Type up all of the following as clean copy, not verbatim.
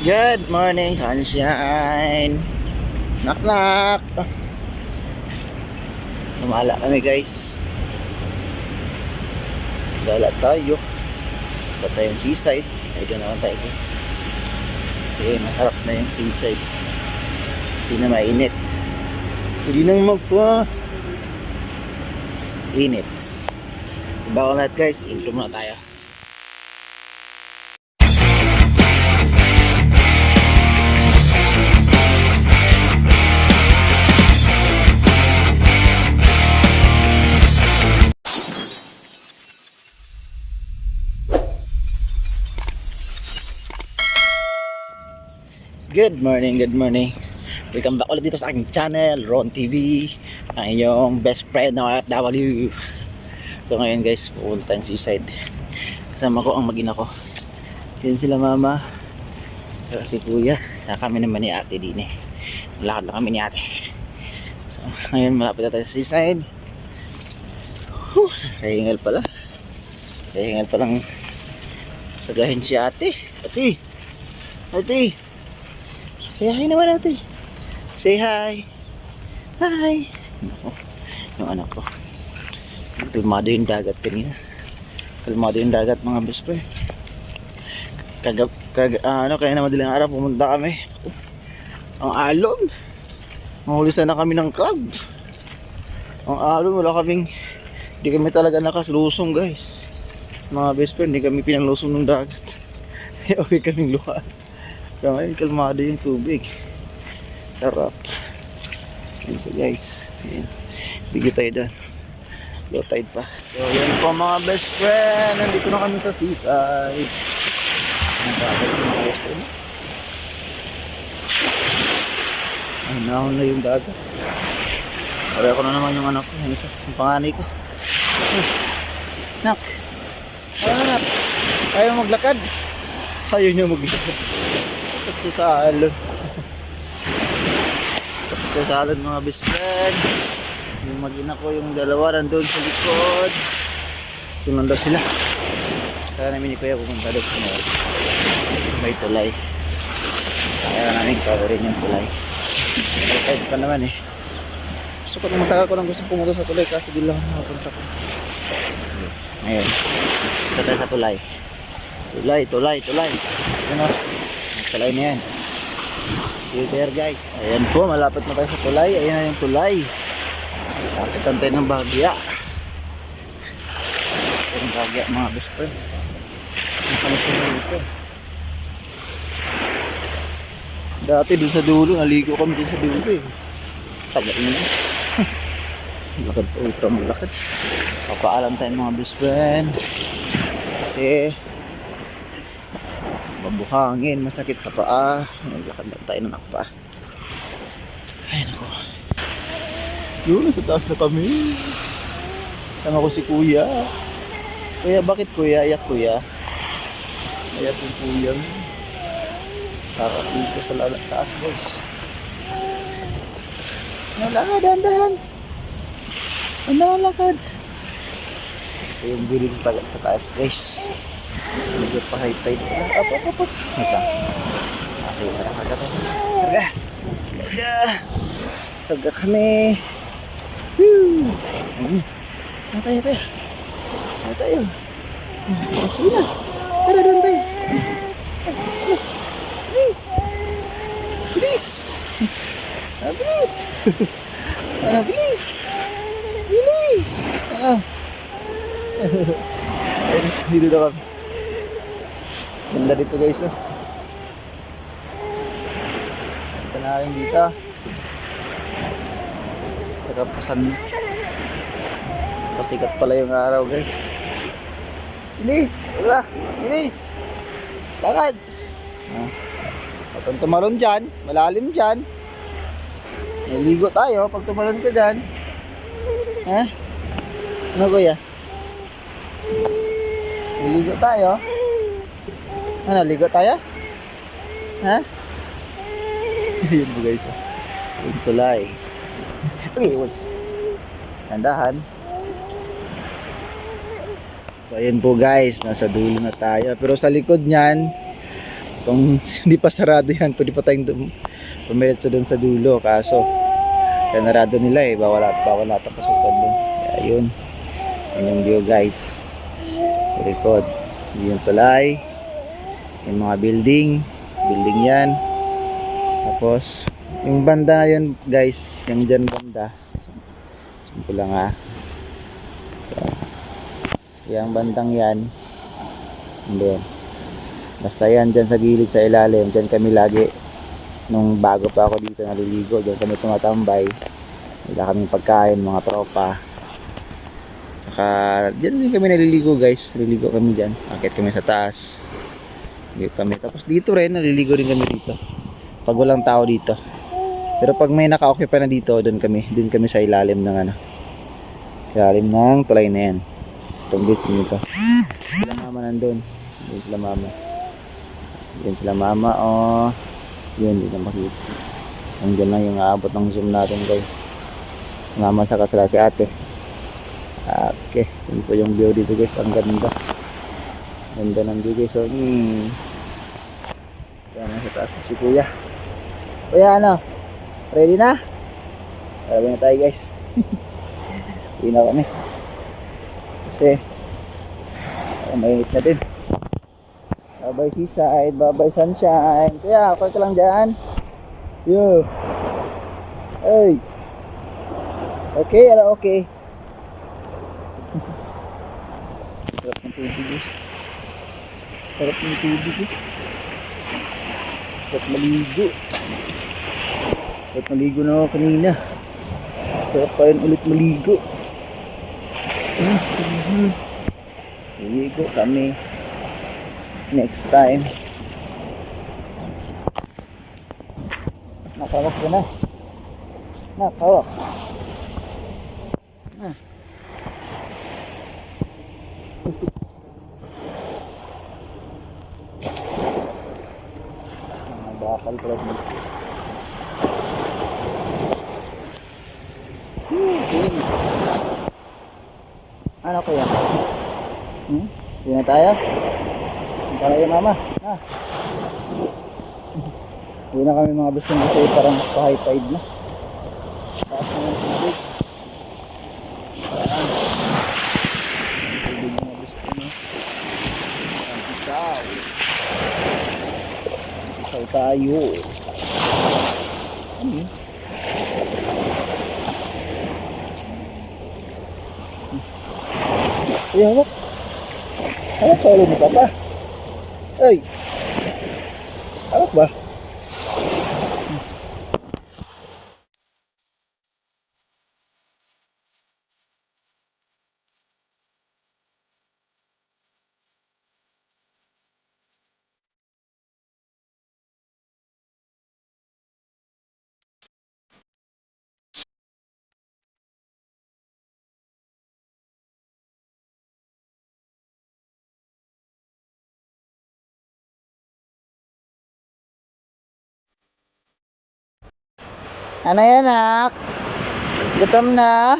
Good morning, sunshine. Knock knock. Lumala kami guys. Gala tayo. Ito tayong seaside. Seaside na naman tayo guys. Kasi masarap na yung seaside. Hindi na mainit. Hindi nang magpa init. Bago lahat guys, intro muna tayo. Good morning, good morning. Welcome back ulit dito sa aking channel, Ron TV, ang iyong best friend na OFW. So ngayon guys, pupunta tayong seaside. Kasama ko ang mag-ina ko. Yan sila mama, saka si kuya, saka kami naman ni ate din eh. Lakad lang kami ni ate. So ngayon malapit na tayo sa seaside. Kahingal pala. Kahingal palang sagahin si ate. Ate! Ate! Say hi naman natin. Say hi. Hi. Yung anak ko. Kalmado yung dagat kanina. Kalmado yung dagat mga best friend. Kaya na madaling araw pumunta kami. Ang alon. Mahulisan na kami ng crab. Ang alon wala kaming. Hindi kami talaga nakalusong guys. Mga best friend, hindi kami pinanglusong ng dagat. Okay kaming luha. Kaya ngayon kalmado yung tubig. Sarap. So guys, ayan. Bigyo tayo doon. Low tide pa. So yan po mga best friend. Nandito na kami sa seaside. Ang bagay ko mga best friend. Ay nahon na yung dagat. Pareho ko na naman yung anak ko. Yung panganay ko. Nak. Ayaw nak. Ayaw maglakad. Ayaw niya maglakad. Sa salon. Sa salon mga best friend. Yung mag-ina ko yung dalawa nandun sa likod. Tulong daw sila. Kaya namin ni kuya pumunta doon sa may tulay. Kaya namin coverin yung tulay. Kahit pa naman eh. Gusto ko na matagal ko lang gusto pumunta sa tulay kasi di lang nakapunta ko. Ngayon. Ito tayo sa tulay. Tulay. Ano? Tulay na yan. See you there guys. Ayan po, malapit na tayo sa tulay. Ayan na yung tulay. Kapitan tayo ng bahagya. Ito yung bahagya mga best friend. Ang kamusta na dito. Dati dun sa dulo, naligo kami dun sa dulo eh. Tagal na yun. Lakad po, ultra maglakad. Papaalam tayo mga best friend. Kasi mabuhangin, masakit sa paa. Naglakad lang tayo ng nakpa. Ay nako. Yun, nasa taas na kami. Tama ko si kuya. Kuya, bakit kuya? Ayak kuya. Ayak yung kuya. Sarap dito sa taas guys. Dahan-dahan. Lakad. Ito yung view sa taas guys. Medyo pa high tide. Apa. Ito. Kasi Karga kami. Woo! Tayo. Sige na. Tara doon tayo. Bilis. Dito na kami. Ganda dito guys oh. Ito na rin dito. Saka pasikat pala yung araw guys. Bilis! Lakad! Pag tumalon dyan, malalim dyan. Naligo tayo pag tumalon ka dyan. Ha? Ano kuya? Naligo tayo? Ano, ligo tayo? Ha? Yun po guys. Yung tulay. Okay, tandahan. So ayan po guys, nasa dulo na tayo. Pero sa likod niyan, Kung hindi pa sarado yan, pwede pa tayong pumiretso doon sa dulo. Kaso, narado nila eh. Bawal natin pasukan doon. Kaya yun. Yun yung view guys. Record. Yun yung tulay. Yung mga building. Building yan. Tapos, yung banda na yun guys. Yung dyan banda. Simple lang ha. So, yung bandang yan. And then, basta yan dyan sa gilid sa ilalim. Dyan kami lagi. Nung bago pa ako dito naliligo. Dyan kami tumatambay. Wala kaming pagkain, mga tropa. Saka, dyan din kami naliligo guys. Naliligo kami dyan. Akit kami sa taas. Naliligo kami. Tapos dito rin, naliligo rin kami dito. Pag walang tao dito. Pero pag may naka-occupy na dito, doon kami sa ilalim ng ano. Ilalim ng tulay na yan. Itong beach nito. Sila mama nandun. Yun sila mama. Yun sila mama. Oh. Yun, hindi na makita. Hanggang lang yung aabot ng zoom natin guys. Mama saka sila si ate. Okay. Yun po yung view dito guys. Ang ganda. Ganda ng view guys. So, yan sa taas si kuya. Kuya ano? Ready na? Tara na tayo guys. Uwi na kami. Kasi mainit na din. Bye bye seaside, bye bye sunshine. Kaya okay ka lang dyan. Yo. Hey. Okay, ala okay. Sarap ng tubig eh. Sarap ng tubig eh. Sarap maligo. Sarap maligo na ako kanina. Sarap pa rin ulit maligo. Maligo kami. Next time. Nakawak ko na. Nakawak. Bakal pala mo. Ano ko yan? Hindi na tayo? Para yung mama. Hindi na kami mga bustong kasi parang pa-high tide na. Taas na yung tubig. Parang tubig mga bustong na. Isaw. Isaw tayo. Ano yun? Uy, hawak. Hawak sa ulo ni Papa. Ay! Hawak ba? Ano yan, anak? Gutom na?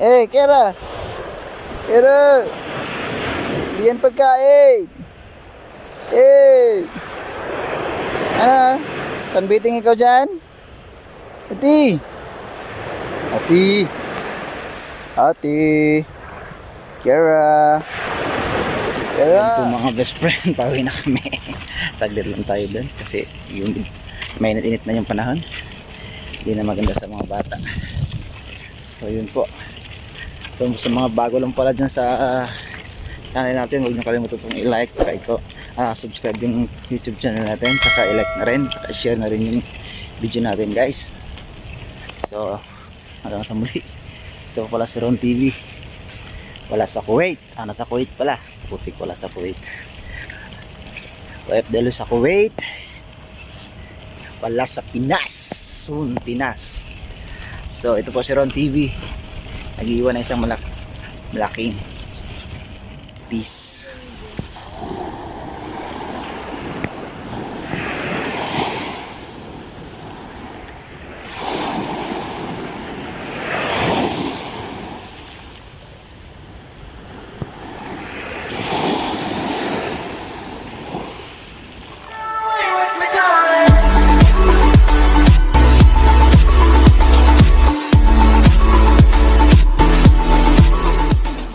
Eh, Kira! Kira! Diyan pagkain! Eh! Ano? Tanbiting ikaw dyan? Ati! Ati! Ati! Kira! Kira! Ito mga best friend, pauwi na kami. Saglit lang tayo doon kasi yung mainit-init na yung panahon. Hindi na maganda sa mga bata. So yun po. So sa mga bago lang pala dyan sa channel natin, huwag nyo kalimutan itong i-like saka subscribe yung YouTube channel natin, saka i-like na rin, saka share na rin yung video natin guys. So hanggang sa muli. Ito pala si Ron TV. Wala sa Kuwait. Nasa Kuwait pala. Putik, wala sa Kuwait. OFW sa Kuwait. Wala sa Pinas. Pinas. So ito po si Ron TV. Nag-iwan na isang malaking peace.